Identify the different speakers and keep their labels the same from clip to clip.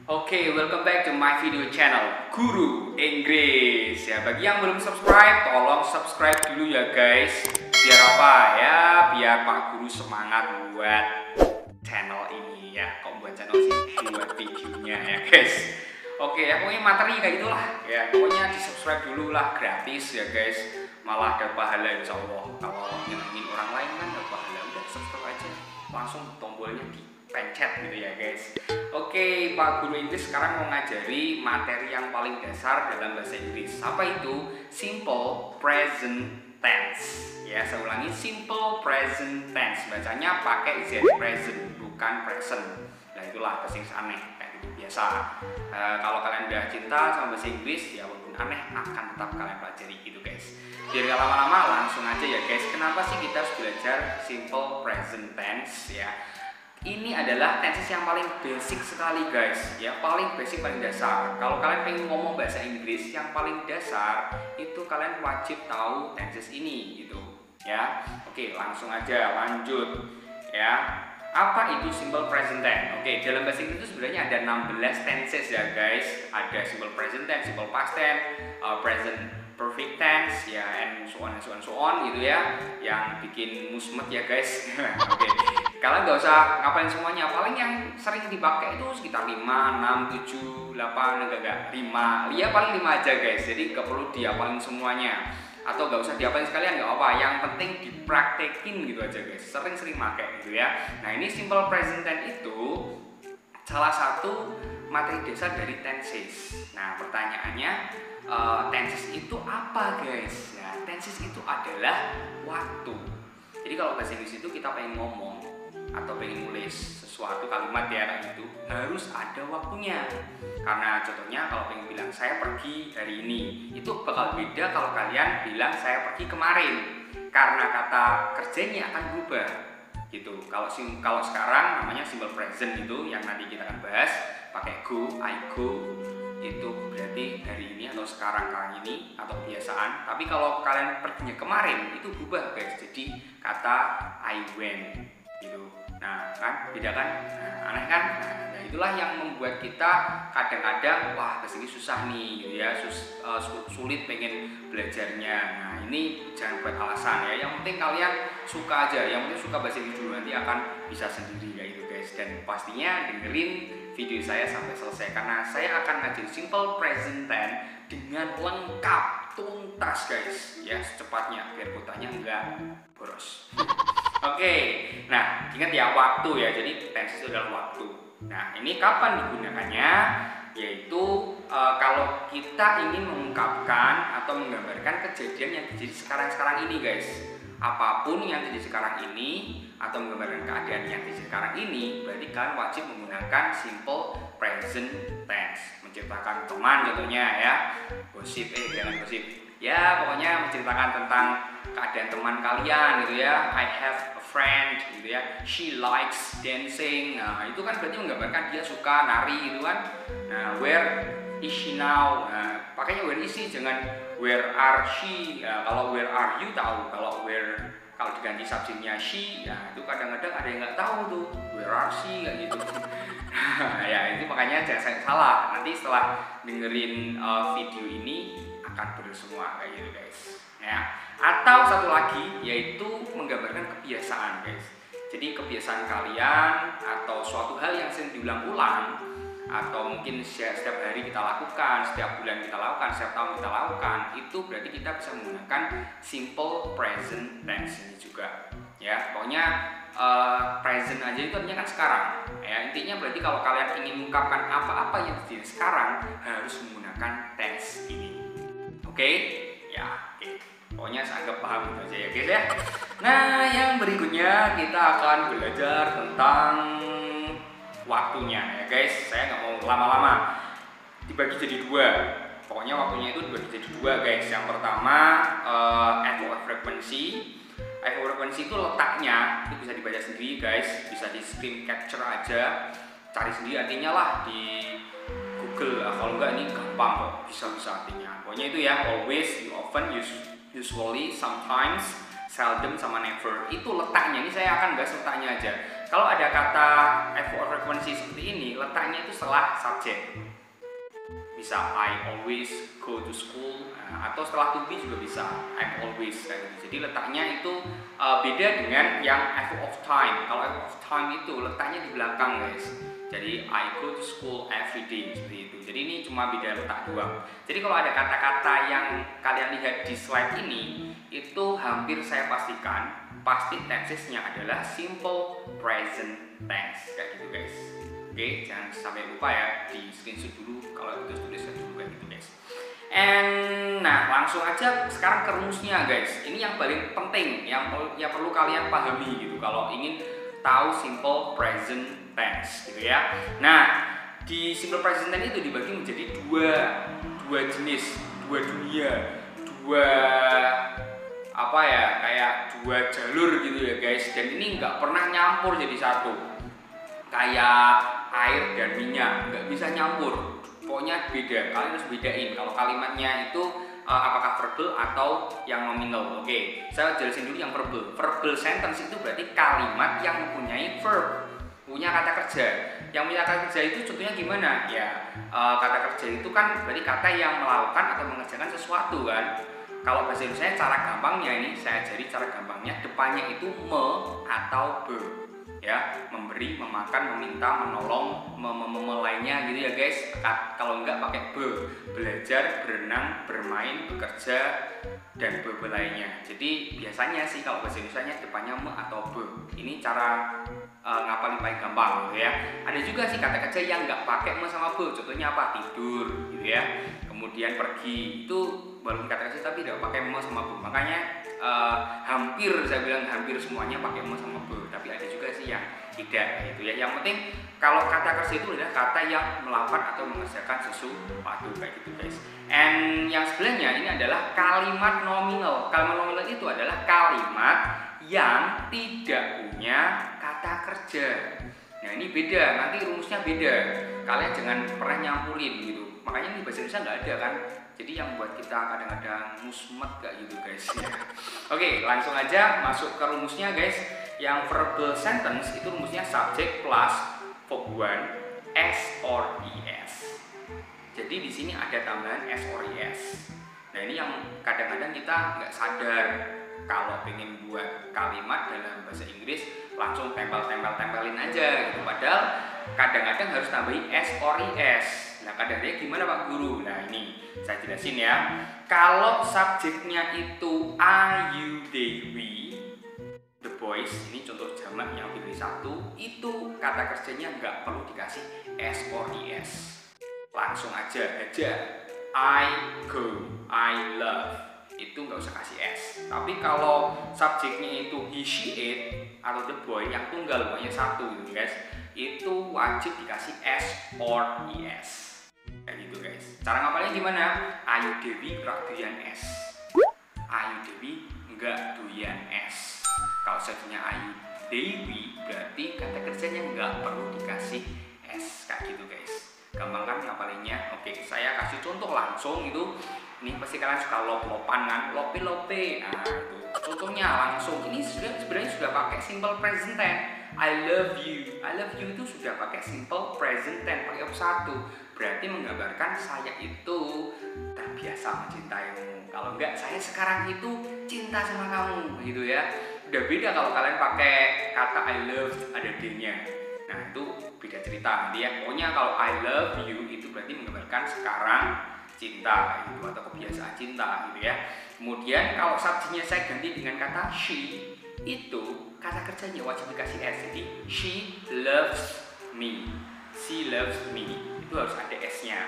Speaker 1: Welcome back to my video channel Guru Inggris. Ya, bagi yang belum subscribe, tolong subscribe dulu ya guys. Biar apa ya? Biar Pak Guru semangat buat channel ini ya. Kok buat channel sih? Buat videonya ya guys. Pokoknya materi kayak gitulah. Ya, pokoknya di subscribe dulu lah, gratis ya guys. Malah ada pahala insya Allah. Kalau nyenengin orang lain kan ada pahala. Udah subscribe aja, langsung tombolnya dipencet gitu ya guys. Pak Guru Inggris sekarang mau ngajari materi yang paling dasar dalam bahasa Inggris. Apa itu? Simple present tense. Ya, saya ulangi, simple present tense. Bacanya pakai Z present, bukan present. Nah, itulah kesing aneh kayak gitu biasa. Kalau kalian udah cinta sama bahasa Inggris, ya walaupun aneh akan tetap kalian pelajari gitu guys. Biar gak lama-lama, langsung aja ya guys. Kenapa sih kita harus belajar simple present tense ya? Ini adalah tenses yang paling basic sekali guys, ya paling basic, paling dasar. Kalau kalian pengen ngomong bahasa Inggris yang paling dasar, itu kalian wajib tahu tenses ini gitu, ya. Langsung aja lanjut, ya. Apa itu simple present tense? Dalam bahasa Inggris itu sebenarnya ada 16 tenses ya guys. Ada simple present tense, simple past tense, present perfect tense, ya, and so on gitu ya. Yang bikin musmet ya guys. Kalian nggak usah ngapain semuanya, paling yang sering dipakai itu sekitar 5, 6, 7, 8, enggak 5, ya paling 5 aja guys, jadi nggak perlu diapalin semuanya, atau nggak usah diapalin sekalian, nggak apa, yang penting dipraktekin gitu aja guys, sering-sering pakai gitu ya. Nah, ini simple present tense itu salah satu materi dasar dari tenses. Nah, pertanyaannya, tenses itu apa guys? Nah, tenses itu adalah waktu. Jadi kalau bahasa Inggris itu kita pengen ngomong atau pengen nulis sesuatu kalimat ya kayak gitu, harus ada waktunya. Karena contohnya kalau pengen bilang saya pergi hari ini, itu bakal beda kalau kalian bilang saya pergi kemarin, karena kata kerjanya akan berubah gitu. Kalau sekarang namanya simple present itu yang nanti kita akan bahas, pakai go, I go, itu berarti hari ini atau sekarang ini atau kebiasaan. Tapi kalau kalian perginya kemarin, itu berubah guys, jadi kata I went gitu. Nah, kan beda kan? Nah, aneh kan? Nah, itulah yang membuat kita kadang-kadang wah bahasa ini susah nih gitu ya, sulit pengen belajarnya. Nah, ini jangan buat alasan ya. Yang penting kalian suka aja, yang penting suka bahasa Inggris dulu, nanti akan bisa sendiri kayak gitu guys. Dan pastinya dengerin video saya sampai selesai, karena saya akan ngajarin simple present tense dengan lengkap, tuntas guys ya, secepatnya biar kotanya enggak boros. Nah, ingat ya waktu ya, jadi tense itu adalah waktu. Nah, ini kapan digunakannya? Yaitu kalau kita ingin mengungkapkan atau menggambarkan kejadian yang terjadi sekarang-sekarang ini guys. Apapun yang terjadi sekarang ini atau menggambarkan keadaan yang terjadi sekarang ini, berarti kalian wajib menggunakan simple present tense. Menceritakan teman contohnya ya, jangan gosip ya, pokoknya menceritakan tentang keadaan teman kalian gitu ya. I have a friend gitu ya, she likes dancing. Nah, itu kan berarti menggambarkan dia suka nari gitu kan. Nah, where is she now? Nah, pakainya where is she, jangan where are she. Nah, kalau where are you tahu, kalau diganti subjeknya she, ya itu kadang-kadang ada yang nggak tahu tuh where are she kayak gitu. Ya, itu makanya jangan salah. Nanti setelah dengerin video ini akan benar semua kayak gitu guys. Ya. Atau satu lagi yaitu menggambarkan kebiasaan guys. Jadi kebiasaan kalian atau suatu hal yang sering diulang-ulang, atau mungkin setiap hari kita lakukan, setiap bulan kita lakukan, setiap tahun kita lakukan, itu berarti kita bisa menggunakan simple present tense ini juga. Ya, pokoknya present aja itu artinya kan sekarang. Ya, intinya berarti kalau kalian ingin mengungkapkan apa-apa yang terjadi sekarang, harus menggunakan tense ini. Pokoknya saya anggap paham gitu aja ya guys ya. Nah, yang berikutnya kita akan belajar tentang waktunya ya guys. Saya nggak mau lama-lama, dibagi jadi dua. Pokoknya waktunya itu dibagi jadi dua guys. Yang pertama echo frequency. Echo frequency itu letaknya itu bisa dibaca sendiri guys, bisa di screen capture aja, cari sendiri artinya lah di Google. Kalau enggak ini gampang kok, bisa artinya. Pokoknya itu ya, always, you often, usually, sometimes, seldom, sama never. Itu letaknya. Ini saya akan bahas letaknya aja. kalau ada kata FO frekuensi seperti ini, letaknya itu setelah subjek. Bisa I always go to school, atau setelah to be juga bisa I'm always kayak gitu. Jadi letaknya itu beda dengan yang FO of time. Kalau FO of time itu letaknya di belakang guys. Jadi I go to school every day seperti itu. Jadi ini cuma beda letak doang. Jadi kalau ada kata-kata yang kalian lihat di slide ini, itu hampir saya pastikan pasti tensesnya adalah simple present tense kayak gitu guys. Oke, jangan sampai lupa ya, di screenshot dulu kalau itu tuliskan dulu kayak gitu guys. Nah langsung aja sekarang ke rumusnya guys. Ini yang paling penting, yang perlu kalian pahami gitu kalau ingin tahu simple present tense gitu ya. Nah di simple present tense itu dibagi menjadi dua jenis, dua dunia, kayak dua jalur gitu ya guys. Dan ini nggak pernah nyampur jadi satu, kayak air dan minyak nggak bisa nyampur, pokoknya beda. Kalian harus bedain kalau kalimatnya itu apakah verbal atau yang nominal. Oke, saya jelasin dulu yang verbal. Verbal sentence itu berarti kalimat yang mempunyai verb, punya kata kerja. Yang punya kata kerja itu contohnya gimana ya? Kata kerja itu kan berarti kata yang melakukan atau mengerjakan sesuatu kan. Kalau bahasa Indonesia cara gampangnya ini saya ajari cara gampangnya, depannya itu me atau be ya, memberi, memakan, meminta, menolong, lainnya gitu ya guys. Kalau enggak pakai be, belajar, berenang, bermain, bekerja, dan be lainnya. Jadi biasanya sih kalau bahasa Indonesia depannya me atau be. Ini cara ngapalin paling gampang gitu ya. Ada juga sih kata kerja yang nggak pakai me sama be. Contohnya apa? Tidur gitu ya. Kemudian pergi, itu walaupun kata kerja tapi tidak pakai me sama be. Makanya hampir saya bilang hampir semuanya pakai me sama be. Tapi ada juga sih yang tidak gitu ya. Yang penting kalau kata kerja itu adalah kata yang melakukan atau mengerjakan sesuatu kayak gitu guys. And yang sebelahnya ini adalah kalimat nominal. Kalimat nominal itu adalah kalimat yang tidak punya kata kerja. Nah ini beda, nanti rumusnya beda. Kalian jangan pernah nyampulin gitu. Makanya ini bahasa Indonesia nggak ada kan. Jadi yang buat kita kadang-kadang musmet kayak gitu guys. Oke, langsung aja masuk ke rumusnya guys. Yang verbal sentence itu rumusnya subject plus verb 1 S or es. Jadi di sini ada tambahan S or es. Nah ini yang kadang-kadang kita nggak sadar kalau pengen buat kalimat dalam bahasa Inggris langsung tempelin aja gitu. Padahal kadang-kadang harus tambahin S or es. Nah kadang-kadang gimana Pak Guru? Nah ini saya jelasin ya. Kalau subjeknya itu I, you, they, we, the boys, ini contoh jamak yang pilih satu, itu kata kerjanya nggak perlu dikasih S or es. Langsung aja I go, I love, itu nggak usah kasih S. Tapi kalau subjeknya itu he, she, it atau the boy yang tunggal pokoknya satu gitu guys, itu wajib dikasih S or es. Kayak gitu guys. Cara ngapalnya gimana? Ayu Dewi rak doyan es. Ayu Dewi nggak doyan es. Kalau subjeknya Ayu Dewi berarti kata kerjanya nggak perlu dikasih S kayak gitu guys. Gampang kan ngapalinnya? Oke, saya kasih contoh langsung itu. Ini pasti kalian suka lop-lopan kan? Lope-lope. Nah, itu contohnya langsung. Ini sebenarnya sudah pakai simple present tense. I love you. I love you itu sudah pakai simple present tense, pakai verb 1. Berarti menggambarkan saya itu terbiasa mencintaimu. Kalau enggak, saya sekarang itu cinta sama kamu gitu ya. Udah beda kalau kalian pakai kata I love ada D-nya. Nah itu beda cerita nanti ya. Pokoknya kalau I love you itu berarti menggambarkan sekarang cinta gitu, atau kebiasaan cinta gitu ya. Kemudian kalau subjeknya saya ganti dengan kata she, itu kata kerjanya wajib dikasih S. Jadi she loves me, she loves me, itu harus ada S-nya.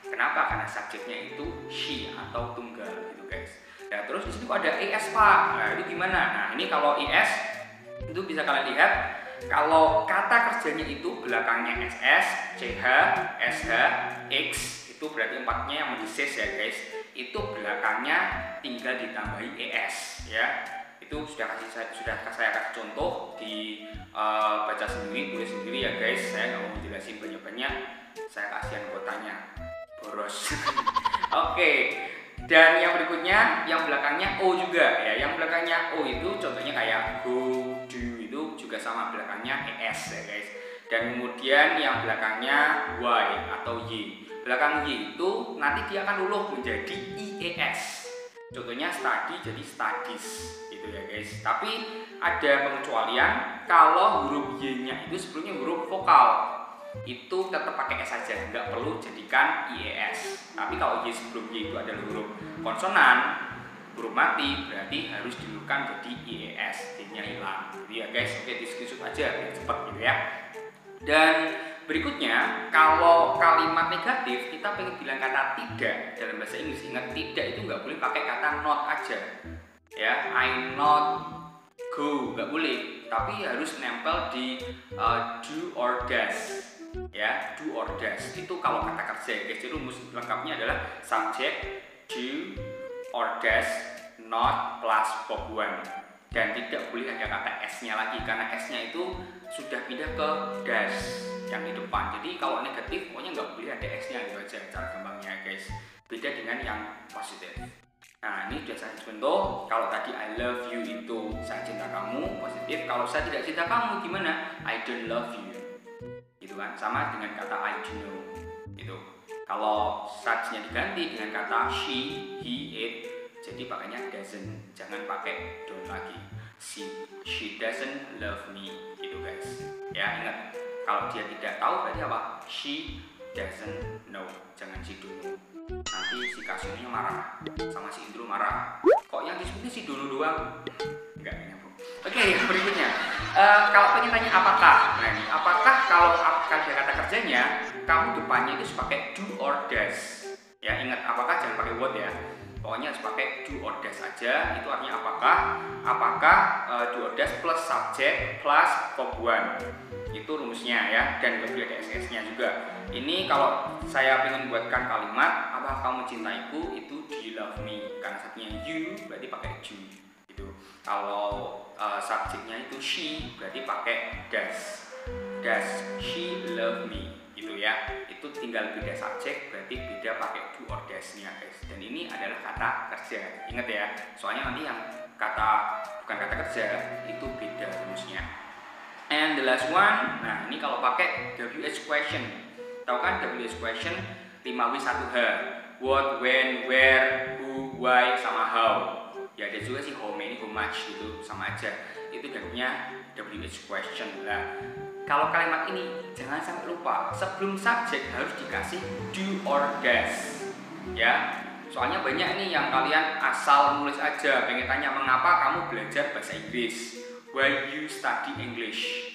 Speaker 1: Kenapa? Karena subjeknya itu she atau tunggal gitu guys. Nah terus di sini kok ada ES Pak. Nah itu gimana? Nah ini kalau ES itu bisa kalian lihat. Kalau kata kerjanya itu belakangnya SS, CH, SH, X, itu berarti empatnya yang mendesis ya guys. Itu belakangnya tinggal ditambahi ES ya. Itu sudah saya kasih contoh di baca sendiri, tulis sendiri ya guys. Saya nggak mau jelasin banyak-banyak. Saya kasihan kotanya boros. Oke. Dan yang berikutnya yang belakangnya O juga ya. Yang belakangnya O itu contohnya kayak go, do, itu juga juga sama, belakangnya es ya guys. Dan kemudian yang belakangnya y atau y. Belakang y itu nanti dia akan luluh menjadi ies. Contohnya study jadi studies gitu ya guys. Tapi ada pengecualian, kalau huruf y-nya itu sebelumnya huruf vokal, itu tetap pakai s saja, nggak perlu jadikan ies. Tapi kalau y sebelum y itu adalah huruf konsonan, huruf mati, berarti harus diluluhkan jadi ies, y-nya hilang. Jadi ya guys, oke di screenshot aja biar cepet gitu ya. Dan berikutnya, kalau kalimat negatif kita pengen bilang kata tidak dalam bahasa Inggris, ingat tidak itu nggak boleh pakai kata not aja ya. I not go nggak boleh, tapi harus nempel di do or does ya. Do or does itu kalau kata kerja guys. Jadi rumus lengkapnya adalah subject do or does not plus verb one. Dan tidak boleh ada kata s-nya lagi, karena s-nya itu sudah pindah ke does yang di depan. Jadi kalau negatif pokoknya nggak boleh ada s-nya gitu aja cara gampangnya guys. Beda dengan yang positif. Nah ini sudah saya contoh. Kalau tadi I love you itu saya cinta kamu, positif. Kalau saya tidak cinta kamu gimana? I don't love you gitu kan. Sama dengan kata I do know gitu. Kalau subjeknya diganti dengan kata she, he, it, jadi pakainya doesn't, jangan pakai don't lagi. She doesn't love me gitu guys ya. Ingat, kalau dia tidak tahu berarti apa? She doesn't know, jangan she don't know. Nanti si Kasionya marah sama si Indro marah, kok yang disebutin si dulu doang, enggak nyambung. Oke, yang berikutnya kalau pengen tanya apakah, nah ini apakah kalau akan ada kata kerjanya kamu depannya itu pakai do or does ya. Ingat, apakah jangan pakai what ya, pokoknya harus pakai do or does aja. Itu artinya apakah do or does plus subject plus verb one, itu rumusnya ya. Dan kemudian ada ss-nya juga. Ini kalau saya ingin buatkan kalimat apakah kamu mencintaiku, itu do you love me, karena satunya you berarti pakai do gitu. Kalau subjeknya itu she berarti pakai does she love me gitu ya. Itu tinggal beda subjek, berarti beda pakai do or does-nya guys. Dan ini adalah kata kerja, ingat ya, soalnya nanti yang bukan kata kerja itu beda rumusnya. And the last one, nah ini kalau pakai WH question, tahu kan WH question 5W1H, what, when, where, who, why, sama how ya. Ada juga sih how many, how much gitu, sama aja, itu bentuknya WH question lah. Kalau kalimat ini jangan sampai lupa, sebelum subjek harus dikasih do or does ya. Soalnya banyak nih yang kalian asal nulis aja, pengen tanya mengapa kamu belajar bahasa Inggris, why you study English.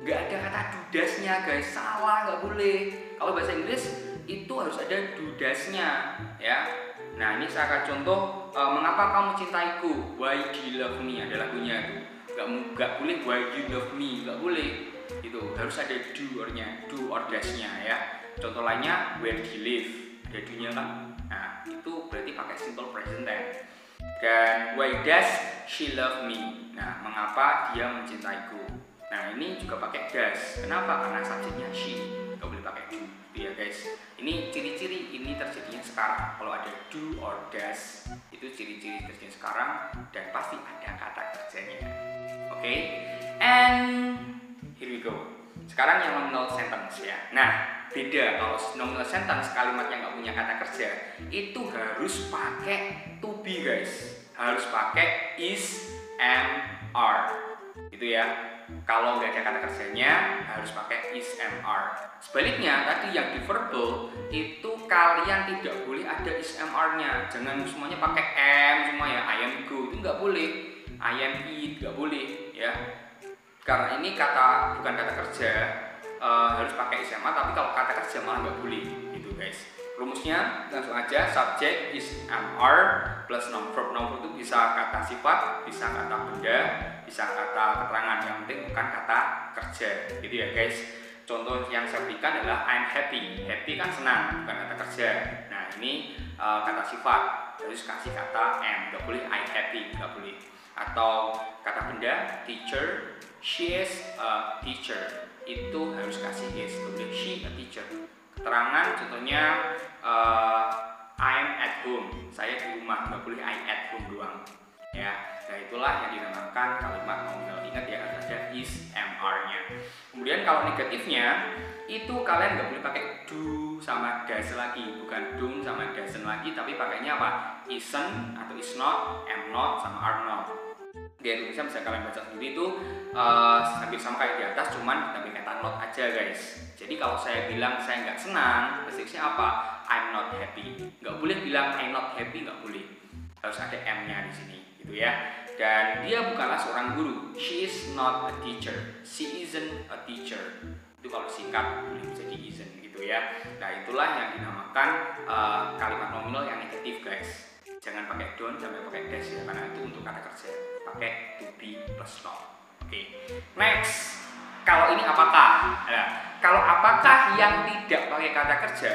Speaker 1: Nggak ada kata do does-nya guys, salah, nggak boleh. Kalau bahasa Inggris itu harus ada do does-nya ya. Nah ini saya akan contoh mengapa kamu cintaiku, why do you love me, ada lagunya tuh. Nggak boleh why you love me, nggak boleh. Itu harus ada do or does-nya ya. Contoh lainnya where do you live, ada do-nya kan. Nah itu berarti pakai simple present tense. Dan why does she love me, nah mengapa dia mencintaiku. Nah ini juga pakai does, kenapa? Karena subjeknya she, nggak boleh pakai do ya guys. Ini ciri-ciri ini terjadinya sekarang. Kalau ada do or does itu ciri-ciri terjadinya sekarang, dan pasti ada kata kerjanya. Oke, and here we go. Sekarang yang nominal sentence ya. Nah beda, kalau nominal sentence kalimat yang nggak punya kata kerja itu harus pakai to be guys, harus pakai is, am, are gitu ya. Kalau nggak ada kata kerjanya harus pakai is, am, are. Sebaliknya tadi yang di verbal itu kalian tidak boleh ada is, am, are-nya. Jangan semuanya pakai am semua ya. I am go itu nggak boleh, I am eat nggak boleh ya, karena ini bukan kata kerja. Harus pakai is, am, are, tapi kalau kata kerja malah nggak boleh gitu guys. Rumusnya langsung aja, subject is, am, are plus noun verb. Noun verb itu bisa kata sifat, bisa kata benda, bisa kata keterangan, yang penting bukan kata kerja gitu ya guys. Contoh yang saya berikan adalah I'm happy. Happy kan senang, bukan kata kerja. Nah ini kata sifat, harus kasih kata am, nggak boleh I happy, nggak boleh. Atau kata benda, teacher, she is a teacher, itu harus kasih is, nggak boleh she a teacher. Keterangan contohnya I'm at home, saya di rumah, nggak boleh I at home doang ya. Nah itulah yang dinamakan kalimat nominal. Ingat ya, harus ada is, mr-nya. Kemudian kalau negatifnya itu kalian nggak boleh pakai do sama does lagi, bukan don't sama doesn't lagi, tapi pakainya apa? Isn't atau is not, am not sama are not. Di Indonesia bisa kalian baca sendiri itu hampir sama kayak di atas, cuman tapi kata not aja guys. Jadi kalau saya bilang saya nggak senang, basicnya apa? I'm not happy. Nggak boleh bilang I'm not happy, nggak boleh. Harus ada m-nya di sini, gitu ya. Dan dia bukanlah seorang guru. She is not a teacher. She isn't a teacher. Itu kalau singkat boleh jadi isn't gitu ya. Nah itulah yang dinamakan kalimat nominal yang negatif guys. Jangan pakai don't sampai pakai dash ya, karena itu untuk kata kerja. Pakai to be plus not. Oke. Next. Kalau ini apakah? Nah, kalau apakah yang tidak pakai kata kerja,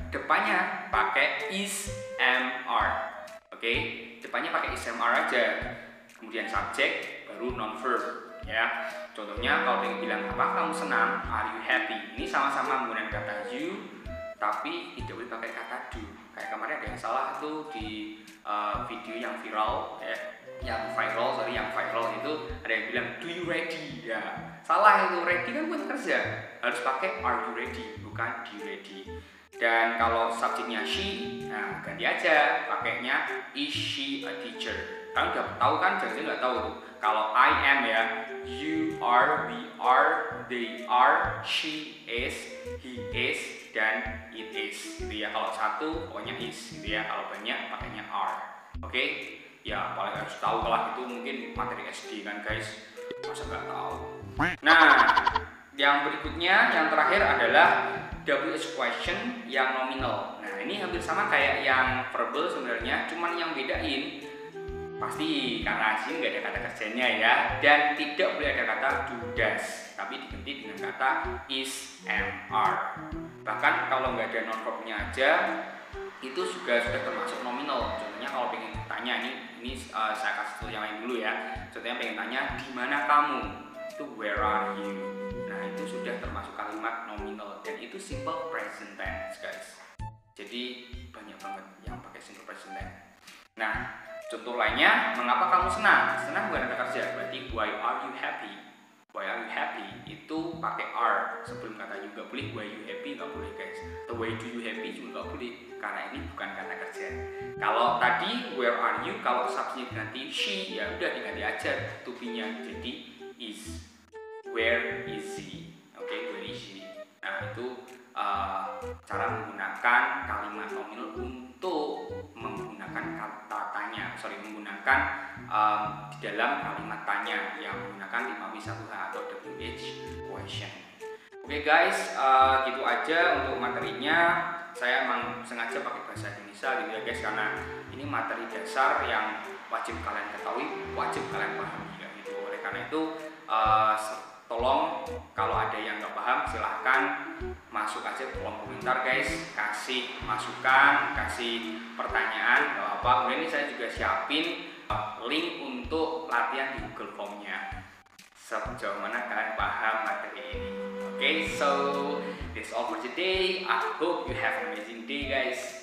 Speaker 1: depannya pakai is, am, are. Oke, depannya pakai is, am, are aja. Kemudian subjek, baru non verb ya. Contohnya kalau ingin bilang apa kamu senang, are you happy? Ini sama-sama menggunakan kata you, tapi tidak boleh pakai kata do. Kayak kemarin ada yang salah tuh di video yang viral ya, yang viral itu ada yang bilang do you ready ya. Salah itu, ready kan buat kerja, harus pakai are you ready, bukan do you ready. Dan kalau subjeknya she, nah ganti aja pakainya is she a teacher. Kalian udah tahu kan, jangan nggak tahu tuh. Kalau I am ya, you are, we are, they are, she is, he is, dan it is. Gitu ya. Kalau satu pokoknya is, gitu ya. Kalau banyak pakainya are. Oke? Ya paling harus tahu lah, itu mungkin materi SD kan guys. Masa nggak tahu? Nah, yang berikutnya, yang terakhir adalah WH question yang nominal. Nah ini hampir sama kayak yang verbal sebenarnya, cuman yang bedain pasti karena sini nggak ada kata kerjanya ya, dan tidak boleh ada kata do does, tapi diganti dengan kata is, am, are. Bahkan kalau nggak ada non verbnya aja itu juga sudah termasuk nominal. Contohnya kalau pengen tanya, ini saya kasih contoh yang lain dulu ya. Contohnya pengen tanya di mana kamu, itu where are you. Nah itu sudah termasuk kalimat nominal dan itu simple present tense guys. Jadi banyak banget yang pakai simple present tense. Nah contoh lainnya, mengapa kamu senang? Senang bukan kata kerja, berarti why are you happy? Why are you happy? Itu pakai are sebelum kata you. Gak boleh why you happy, gak boleh guys. The why do you happy juga gak boleh, karena ini bukan kata kerja. Kalau tadi where are you, kalau subjeknya diganti she, ya udah diganti aja to be-nya jadi is. Where is he? Oke, where is he? Nah itu cara menggunakan kalimat nominal untuk menggunakan kata tanya, menggunakan di dalam kalimat tanya yang menggunakan 5W1H atau WH question. Oke guys, gitu aja untuk materinya. Saya emang sengaja pakai bahasa Indonesia gitu ya guys, karena ini materi dasar yang wajib kalian ketahui, wajib kalian pahami ya gitu. Oleh karena itu tolong kalau ada yang nggak paham silahkan masuk aja kolom komentar guys, kasih masukan, kasih pertanyaan, nggak apa. Kemudian ini saya juga siapin link untuk latihan di Google Form-nya sejauh mana kalian paham materi ini. Okay, so that's all for today. I hope you have an amazing day guys.